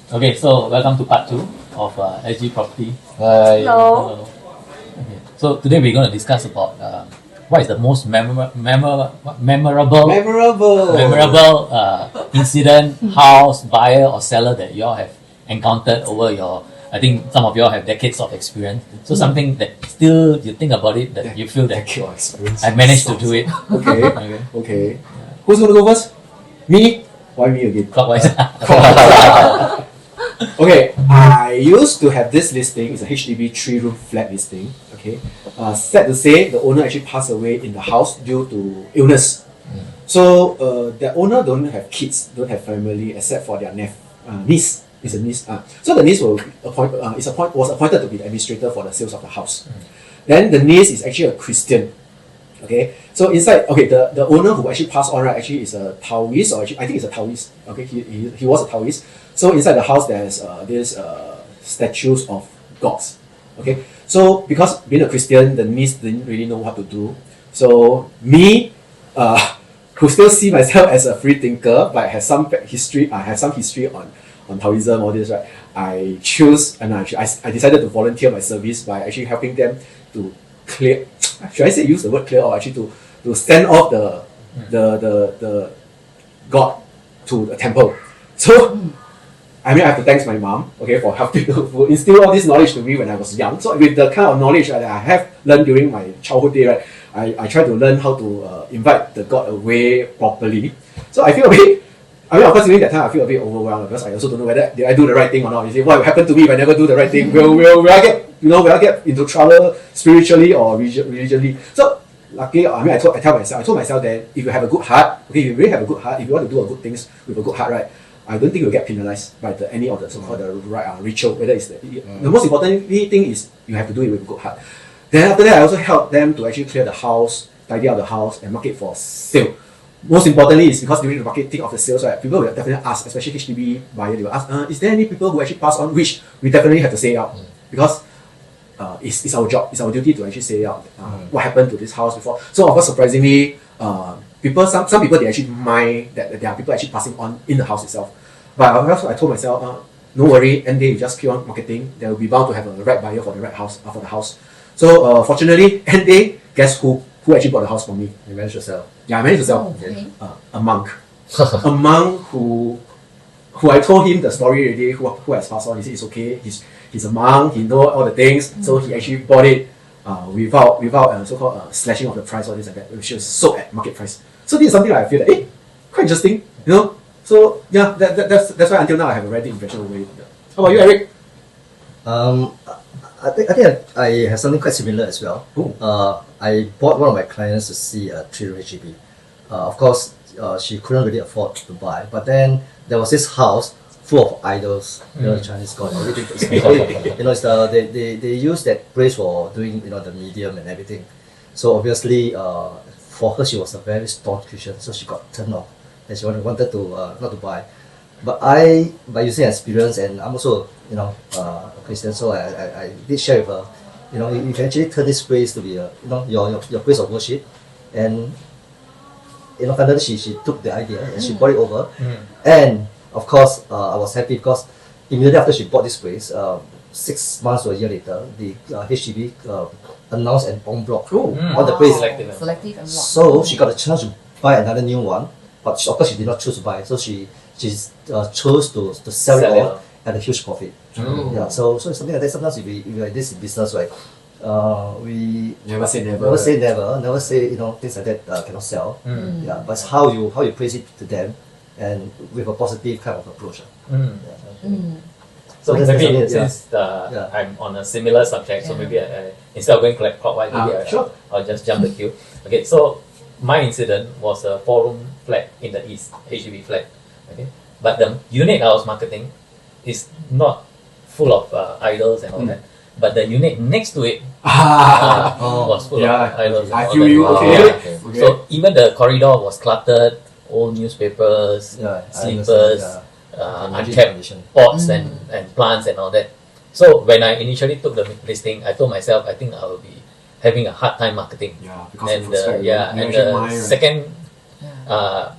Okay, so welcome to part 2 of SG Property. Hi. Hello. Okay, so today we're going to discuss about what is the most memorable incident, house, buyer or seller that you all have encountered over your, I think some of you all have decades of experience. So something that still you think about it that you feel that Decade of experience. I managed to do it. Okay. Who's going to go first? Me? Why me again? Clockwise. Okay, I used to have this listing. It's a HDB 3-room flat listing. Okay, sad to say, the owner actually passed away in the house due to illness. So the owner don't have kids, don't have family except for their niece. It's a niece. So the niece was appointed to be the administrator for the sales of the house. Then the niece is actually a Christian. Okay, so inside, the owner who actually passed on, right, actually is a Taoist, or actually I think it's a Taoist. Okay, he was a Taoist. So inside the house there's this statues of gods. Okay, so because being a Christian, the niece didn't really know what to do. So me, who still see myself as a free thinker, but have some history, on Taoism, all this, right? I decided to volunteer my service by actually helping them to clear. Should I say use the word clear, or actually to send off the god to the temple? So I mean, I have to thank my mom, okay, for helping to instill all this knowledge to me when I was young. So with the kind of knowledge that I have learned during my childhood day, right, I try to learn how to invite the god away properly. So I feel a bit, of course during that time I feel a bit overwhelmed because I also don't know whether did I do the right thing or not. You see, what will happen to me if I never do the right thing? Will I get into trouble spiritually or religiously? So luckily, I told myself that if you have a good heart, okay, if you really have a good heart, if you want to do a good things with a good heart, right, I don't think you'll get penalized by any of the so-called ritual. Whether it's the most important thing is you have to do it with a good heart. Then after that, I also help them to actually clear the house, tidy out the house, and mark it for sale. Most importantly is because during the marketing of the sales, right, people will definitely ask, especially HDB buyer, they will ask, is there any people who actually pass on, which we definitely have to say out because it's our job, it's our duty to actually say out what happened to this house before. So of course, surprisingly, some people they actually mind that there are people actually passing on in the house itself. But I told myself, no worry, end day you just keep on marketing. They will be bound to have a right buyer for the right house for the house. So fortunately, end day, guess who actually bought the house for me? You managed to sell. Yeah, I managed to sell. Okay. A monk, a monk who I told him the story already. Who has passed on? He said it's okay. He's a monk. He knows all the things. So he actually bought it without so-called slashing of the price or this and that, which was sold at market price. So this is something I feel that quite interesting, you know. So yeah, that's why until now I have a very deep impression of it. How about you, Eric? I think I have something quite similar as well. I bought one of my clients to see a 3-room HDB. Of course, she couldn't really afford to buy, but then there was this house full of idols, the Chinese god. It's they use that place for doing the medium and everything. So obviously, for her, she was a very staunch Christian, so she got turned off, and she wanted to not to buy. But by using experience, and I'm also a Christian, so I did share with her. You can actually turn this place to be your place of worship, and finally she took the idea and she brought it over, and of course I was happy because immediately after she bought this place, 6 months or a year later, the HDB announced an en bloc on the place. Selective and what? So she got a chance to buy another new one, but of course she did not choose to buy. So she chose to sell it off at a huge profit. Yeah, so it's something like that. Sometimes if we are this in business, right, we Never say never. Never say things like that cannot sell. Yeah, but it's how you place it to them, and with a positive kind of approach. So that's maybe it, since I'm on a similar subject, so maybe I instead of going clockwise, maybe sure. I'll just jump the queue. Okay, so my incident was a 4-room flat in the east, HDB flat. Okay, but the unit I was marketing is not full of idols and all that, but the unit next to it was full of idols. I feel you. Okay. So even the corridor was cluttered, old newspapers, slippers, unkept pots and plants and all that. So when I initially took the listing, I told myself I think I will be having a hard time marketing. Yeah, because And of respect, and the second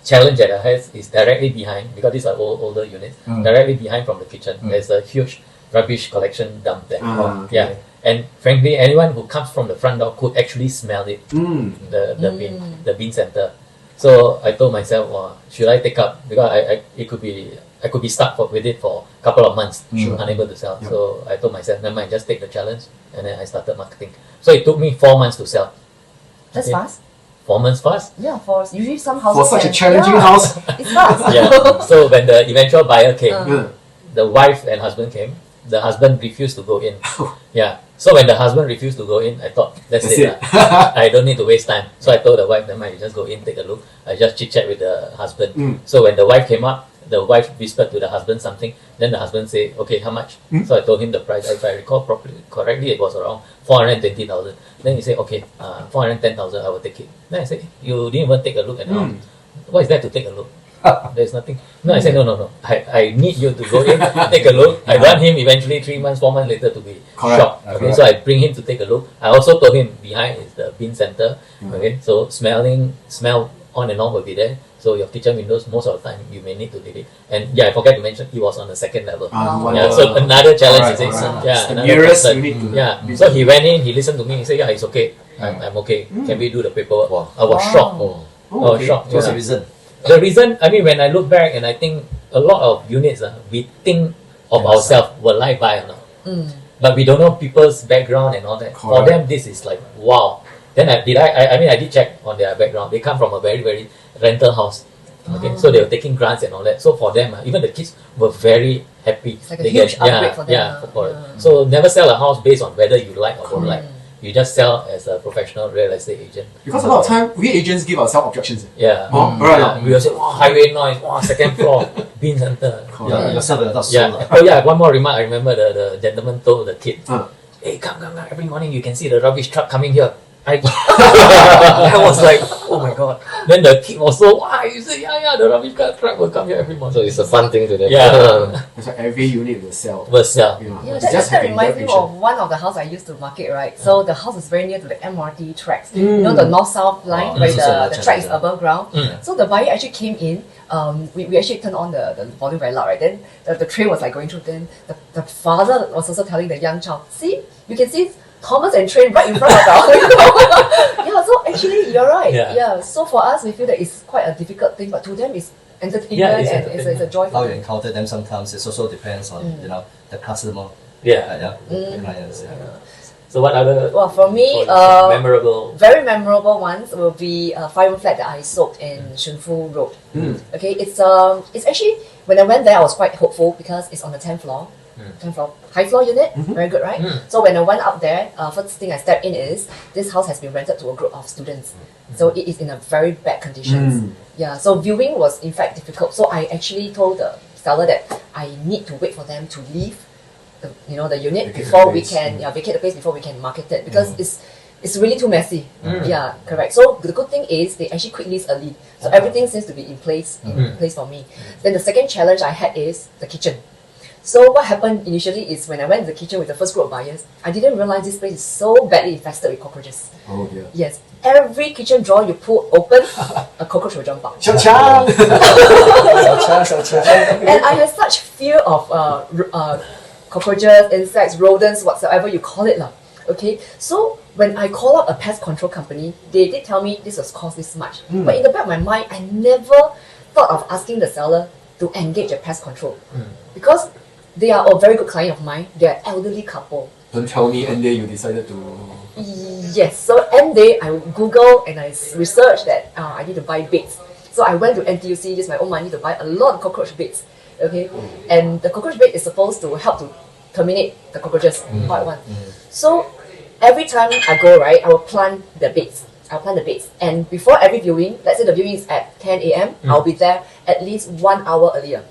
challenge that I have is directly behind, because these are older units, directly behind from the kitchen. There's a huge rubbish collection dump there. Okay. Yeah, and frankly, anyone who comes from the front door could actually smell it. The bin center. So I told myself, should I take up, because I could be stuck with it for a couple of months, unable to sell. Yep. So I told myself, never mind, just take the challenge, and then I started marketing. So it took me 4 months to sell. That's fast. 4 months fast. Yeah, for usually some houses. For such a challenging house. It's fast. Yeah. So when the eventual buyer came, Yeah. the wife and husband came. The husband refused to go in. Yeah. So when the husband refused to go in, I thought that's it. I don't need to waste time. So I told the wife, never mind, you just go in, take a look. I just chit chat with the husband. So when the wife came up, the wife whispered to the husband something. Then the husband said, okay, how much? So I told him the price. If I recall correctly, it was around 420,000. Then he said, okay, 410,000, I will take it. Then I said, you didn't even take a look at all. What is there to take a look? There's nothing. No, I said, no. I need you to go in, take a look. I want him eventually 3 months, 4 months later to be shocked. Okay, so I bring him to take a look. I also told him behind is the bin center. Okay, so smell on and off will be there. So your kitchen windows, most of the time, you may need to leave it. And yeah, I forgot to mention, he was on the second level. Yeah, so another challenge is the another nearest concern. unit to Yeah, so he went in, he listened to me, he said, yeah, it's okay. I'm okay. Can we do the paperwork? I was shocked. I was shocked. What's the reason? The reason, I mean, when I look back and I think a lot of units, we think of ourselves, will I buy or not? But we don't know people's background and all that. For them, this is like, wow. Then I did check on their background. They come from a very, very rental house. Okay, so they were taking grants and all that. So for them, even the kids were very happy. It's like a huge upgrade for them. Yeah. So never sell a house based on whether you like or don't like. You just sell as a professional real estate agent. Because a lot of time, we agents give ourselves objections. Yeah. Right. We will say, highway noise, second floor, bin center. Yourself are not Yeah. Oh yeah, one more remark. I remember the gentleman told the kid, hey, come, every morning you can see the rubbish truck coming here. I was like, oh my god. Then the kid was so, you say, the rubbish truck will come here every morning. So it's a fun thing to them. Yeah. That's why every unit will sell. Yeah, Just that having reminds that me vision. of one of the house I used to market, right? So the house is very near to the MRT tracks. You know, the north-south line where the track is above ground. So the buyer actually came in. We actually turned on the volume very loud, right? Then the train was like going through. Then the father was also telling the young child, see, you can see Thomas and train right in front of our window. Yeah, so actually you're right. Yeah. So for us, we feel that it's quite a difficult thing, but to them it's entertainment and it's a joy. How you encounter them sometimes it also depends on the customer. Yeah. The clients. So what other? Well, for me, memorable. very memorable ones will be a 5-room flat that I sold in Shunfu Road. Okay, it's actually when I went there, I was quite hopeful because it's on the 10th floor. 10th floor, high floor unit, very good, right? So when I went up there, first thing I stepped in is this house has been rented to a group of students, so it is in a very bad conditions. Yeah, so viewing was in fact difficult. So I actually told the seller that I need to wait for them to leave the unit before we can vacate the place before we can market it because it's really too messy. Yeah, correct. So the good thing is they actually quit lease early, so everything seems to be in place for me. Then the second challenge I had is the kitchen. So what happened initially is when I went to the kitchen with the first group of buyers, I didn't realize this place is so badly infested with cockroaches. Oh dear. Yes, every kitchen drawer you pull open, a cockroach will jump out. Cha-cha! And I had such fear of cockroaches, insects, rodents, whatsoever you call it. Okay, so when I call up a pest control company, they did tell me this was cost this much. But in the back of my mind, I never thought of asking the seller to engage a pest control. Because they are a very good client of mine. They are elderly couple. Don't tell me and then you decided to... Yes, so end day I Google and I researched that I need to buy baits. So I went to NTUC, use my own money to buy a lot of cockroach baits. Okay, and the cockroach bait is supposed to help to terminate the cockroaches all at once. So every time I go, right, I will plant the baits. I'll plant the baits. And before every viewing, let's say the viewing is at 10 a.m., I'll be there at least 1 hour earlier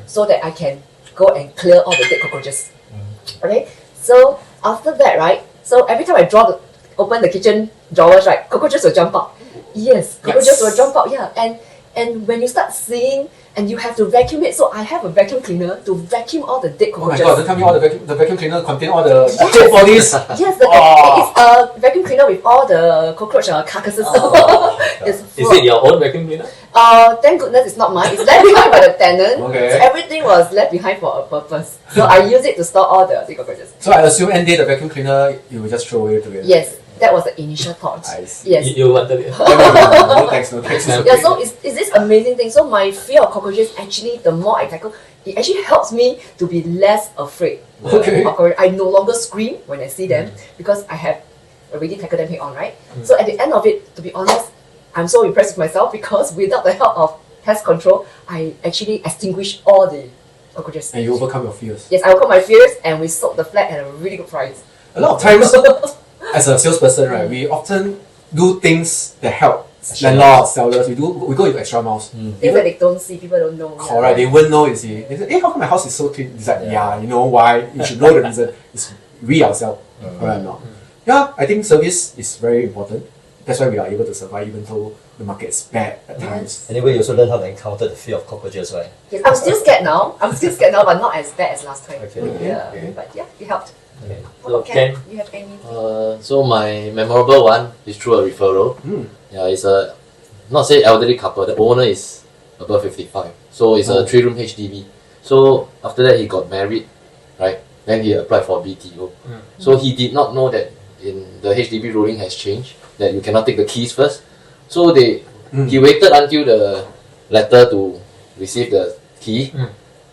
so that I can go and clear all the dead cockroaches. Okay, so after that, right, so every time I open the kitchen drawers, right, cockroaches will jump out. Yes, cockroaches will jump out, yeah. And when you start seeing and you have to vacuum it. So I have a vacuum cleaner to vacuum all the dead Oh my cockroaches. god, don't tell me all the vacuum cleaner contain all the dead bodies. Yes, it's a vacuum cleaner with all the cockroach carcasses. It's Is full it your own vacuum cleaner? Thank goodness it's not mine. It's left behind by the tenant. Okay. So everything was left behind for a purpose. So I use it to store all the cockroaches. So I assume end day the vacuum cleaner you will just throw away together. Yes, that was the initial thought. I see. Yes. You wanted it. No thanks, no thanks. It's Yeah, okay. so it's this amazing thing. So my fear of cockroaches actually, the more I tackle, it actually helps me to be less afraid Okay. of cockroaches. I no longer scream when I see them because I have already tackled them head on, right? So at the end of it, to be honest, I'm so impressed with myself because without the help of pest control, I actually extinguished all the cockroaches. And you overcome your fears. Yes, I overcome my fears and we sold the flat at a really good price. A lot of times, as a salesperson, right, we often do things that help landlords, sellers. We go into extra miles. Things that they don't see, people don't know. Correct. They won't know. You see, they say, "Hey, how come my house is so clean?" It's like, yeah, you know why? You should know the reason. It's we ourselves. Correct or not? Yeah, I think service is very important. That's why we are able to survive even though the market is bad at times. Anyway, you also learn how to encounter the fear of cockroaches, right? Yes, I'm still scared now. I'm still scared now, but not as bad as last time. Okay. Yeah, Okay. but yeah, it helped. Okay. How So about Ken, Ken? You have anything? So my memorable one is through a referral. Yeah, it's a not say elderly couple. The owner is above 55, so it's a 3-room HDB. So after that he got married, right? Then he applied for BTO. So he did not know that in the HDB ruling has changed that you cannot take the keys first. So he waited until the letter to receive the key.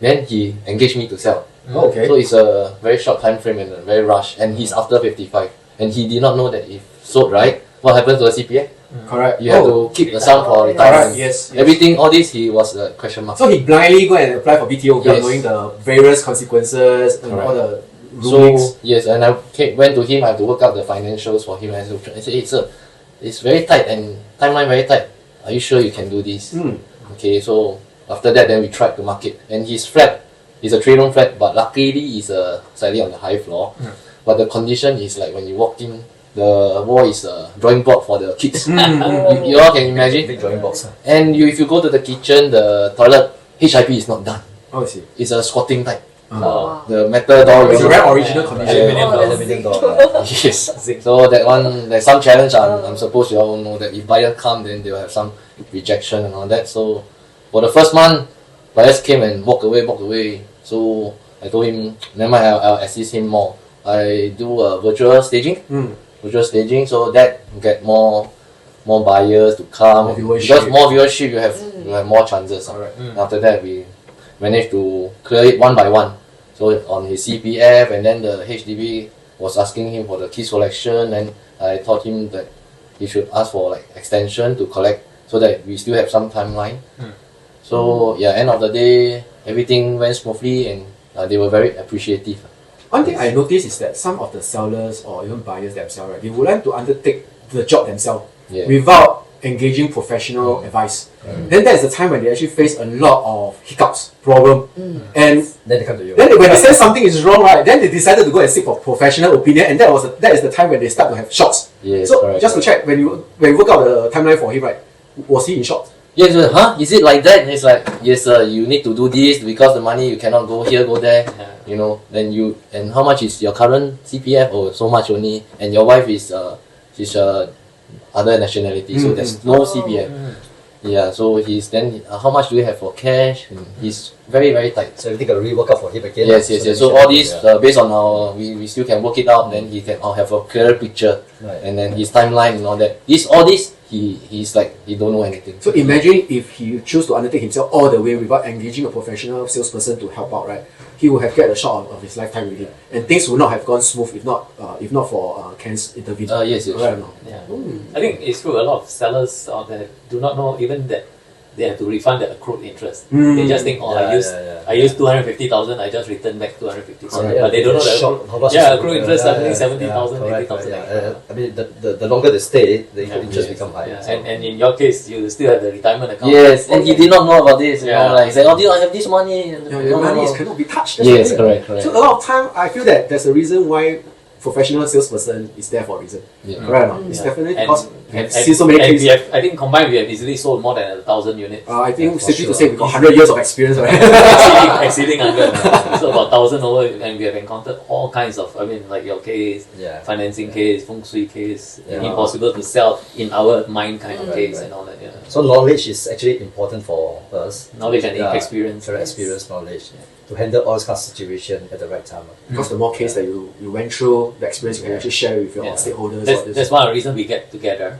Then he engaged me to sell. Okay. So it's a very short time frame and a very rush, and he's after 55, and he did not know that if sold right, what happens to the CPF? Correct. You have to keep the sum for Correct. retirement. Yes. Everything, all this, he was a question mark. So he blindly go and apply for BTO without Yes. knowing the various consequences and Correct. all the rulings. So yes, and I went to him. I have to work out the financials for him. I said, "Hey, sir, it's very tight and timeline very tight. Are you sure you can do this?" Okay, so after that, then we tried to market, and his flat is a 3-room flat, but luckily it's slightly on the high floor. But the condition is like when you walk in, the wall is a drawing board for the kids. You all can imagine. Big drawing box. And if you go to the kitchen, the toilet HIP is not done. Oh, I see. It's a squatting type. Wow. The metal door. It's a you very know. original condition. Aluminium door. Aluminium door. Yes. So that one, there's some challenge. I'm supposed you all know that if buyers come, then they'll have some rejection and all that. So for the first month, buyers came and walked away. So I told him, never mind, I'll assist him more. I do a virtual staging. So that you get more buyers to come. More viewership. Because more viewership, you have more chances. Correct. After that, we managed to clear it one by one. So on his CPF, and then the HDB was asking him for the key selection, and I taught him that he should ask for like extension to collect, so that we still have some timeline. So yeah, end of the day, everything went smoothly, and they were very appreciative. One thing I noticed is that some of the sellers or even buyers themselves, right, they would like to undertake the job themselves Yeah. without engaging professional advice. Then that is the time when they actually face a lot of hiccups, problem, and Then they come to you. then when they say something is wrong, right, then they decided to go and seek for professional opinion, and that is the time when they start to have shocks. Yes, So correct, just to check, when you work out the timeline for him, right, was he in shock? Yes, huh? Is it like that? It's like, yes, sir, you need to do this because the money you cannot go here, go there. You know, then and how much is your current CPF? Oh, so much only. And your wife is she's other nationality, so there's no CPF. Yeah, so he's then how much do you have for cash? And he's very, very tight. So everything got to rework out for him again. Yes. So all this Yeah. based on our we still can work it out. Then he can have a clearer picture, Right. and then his timeline and all that. All this he's like he don't know anything. So imagine if he choose to undertake himself all the way without engaging a professional salesperson to help out, right? He would have get a shot of his lifetime really, and things would not have gone smooth if not for Ken's intervention. Yes, Right or sure. not? Yeah. I think it's true. A lot of sellers out there do not know even that they have to refund the accrued interest. They just think, Yeah, I used 250,000, I just return back 250,000. Yeah, But they don't know the shock how much accrued, is- accrued interest suddenly yeah, 70,000, correct, 80,000. correct, yeah. I mean, the longer they stay, the interest become higher. Yeah. So. And in your case, you still have the retirement account. Yes, and he did not know about this. You Yeah. know, like he said, "Oh, I have this money." Your money cannot be touched. That's Yes, the thing. correct. So a lot of time, I feel that there's a reason why professional salesperson is there for a reason. Yeah. Correct or not? It's Yeah. definitely And- because and, I've seen so many and cases. we have, I think combined we have easily sold more than 1,000 units. I think Yeah, for safely to sure. say we got 100 years of experience, right? exceeding 100. So about 1,000 over, and we have encountered all kinds of, I mean, like your case, Yeah. financing case, feng shui case, Yeah. impossible to sell in our mind kind of case and all that. Yeah. So knowledge is actually important for us. Knowledge and Yeah, experience. correct, experience, knowledge to handle all this kind of situation at the right time. Because the more case that you went through, the experience you can actually share with your Yeah. stakeholders. all That's, this. that's one of the reasons we get together.